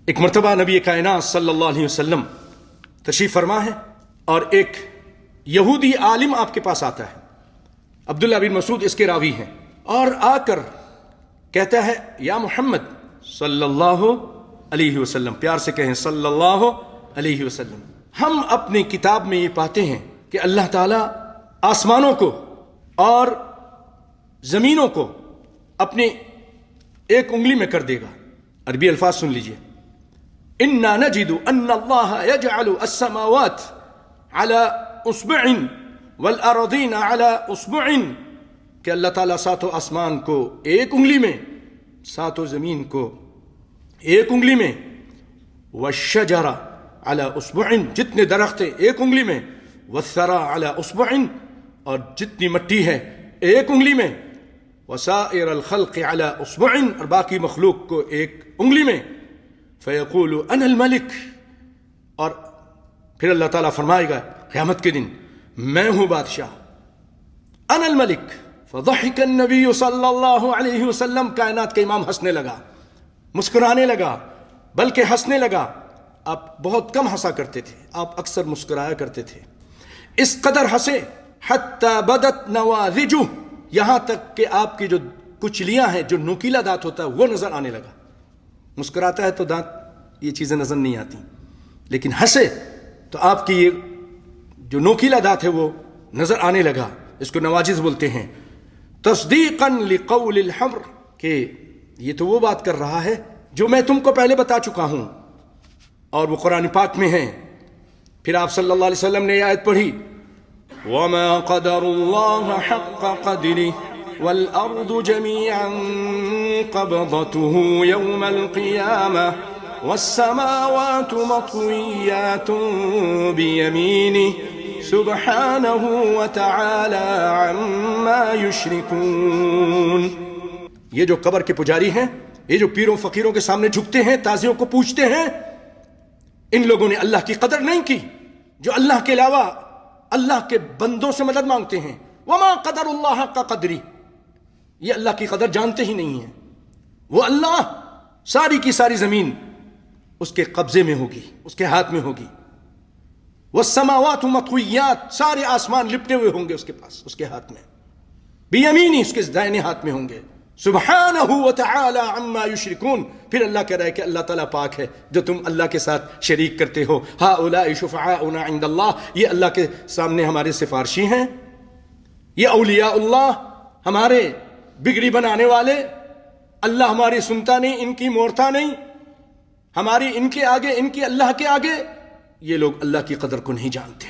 ایک مرتبہ نبی کائنات صلی اللہ علیہ وسلم تشریف فرما ہے اور ایک یہودی عالم آپ کے پاس آتا ہے. عبداللہ بن مسعود اس کے راوی ہیں. اور آ کر کہتا ہے یا محمد صلی اللہ علیہ وسلم, پیار سے کہیں صلی اللہ علیہ وسلم, ہم اپنی کتاب میں یہ پاتے ہیں کہ اللہ تعالیٰ آسمانوں کو اور زمینوں کو اپنی ایک انگلی میں کر دے گا. عربی الفاظ سن لیجئے. انا نجد ان اللہ یجعل السماوات على اصبع والارضین على اصبع, کہ اللہ تعالیٰ ساتوں آسمان کو ایک انگلی میں, ساتوں زمین کو ایک انگلی میں, والشجر على اصبع, جتنے درخت ہیں ایک انگلی میں, والثرى على اصبع, اور جتنی مٹی ہے ایک انگلی میں, وسائر الخلق على اصبع, اور باقی مخلوق کو ایک انگلی میں. فیقول انا الملک, اور پھر اللہ تعالیٰ فرمائے گا قیامت کے دن میں ہوں بادشاہ, انا الملک. فضحک النبی صلی اللہ علیہ وسلم, کائنات کے امام ہنسنے لگا, مسکرانے لگا, بلکہ ہنسنے لگا. آپ بہت کم ہنسا کرتے تھے, آپ اکثر مسکرایا کرتے تھے. اس قدر ہنسے حتی بدت نواذجہ, یہاں تک کہ آپ کی جو کچلیاں ہیں, جو نوکیلا دانت ہوتا ہے وہ نظر آنے لگا. مسکراتا ہے تو دانت یہ چیزیں نظر نہیں آتی, لیکن ہنسے تو آپ کی یہ جو نوکیلا دانت ہے وہ نظر آنے لگا. اس کو نواجذ بولتے ہیں. تصدیقا لقول الحمر, کہ یہ تو وہ بات کر رہا ہے جو میں تم کو پہلے بتا چکا ہوں, اور وہ قرآن پاک میں ہیں. پھر آپ صلی اللہ علیہ وسلم نے یہ آیت پڑھی, وما قدر اللہ حق قدرہ والارض جميعا قبضته يوم القيامة والسماوات مطويات بيمينه سبحانه وتعالى عما يشركون. یہ جو قبر کے پجاری ہیں, یہ جو پیروں فقیروں کے سامنے جھکتے ہیں, تازیوں کو پوچھتے ہیں, ان لوگوں نے اللہ کی قدر نہیں کی. جو اللہ کے علاوہ اللہ کے بندوں سے مدد مانگتے ہیں, وما قدر اللہ حق قدرہ, یہ اللہ کی قدر جانتے ہی نہیں ہیں. وہ اللہ, ساری کی ساری زمین اس کے قبضے میں ہوگی, اس کے ہاتھ میں ہوگی. والسماوات مطویات, سارے آسمان لپٹے ہوئے ہوں گے اس کے پاس, اس کے ہاتھ میں. بیمینی, اس کے دائیں ہاتھ میں ہوں گے. سبحانہ وتعالی عما یشرکون. پھر اللہ کہہ رہا ہے کہ اللہ تعالیٰ پاک ہے جو تم اللہ کے ساتھ شریک کرتے ہو. ہؤلاء شفعاؤنا عند اللہ, یہ اللہ کے سامنے ہمارے سفارشی ہیں, یہ اولیاء اللہ, ہمارے بگڑی بنانے والے. اللہ ہماری سنتا نہیں, ان کی مورتا نہیں, ہماری ان کے آگے, ان کی اللہ کے آگے. یہ لوگ اللہ کی قدر کو نہیں جانتے.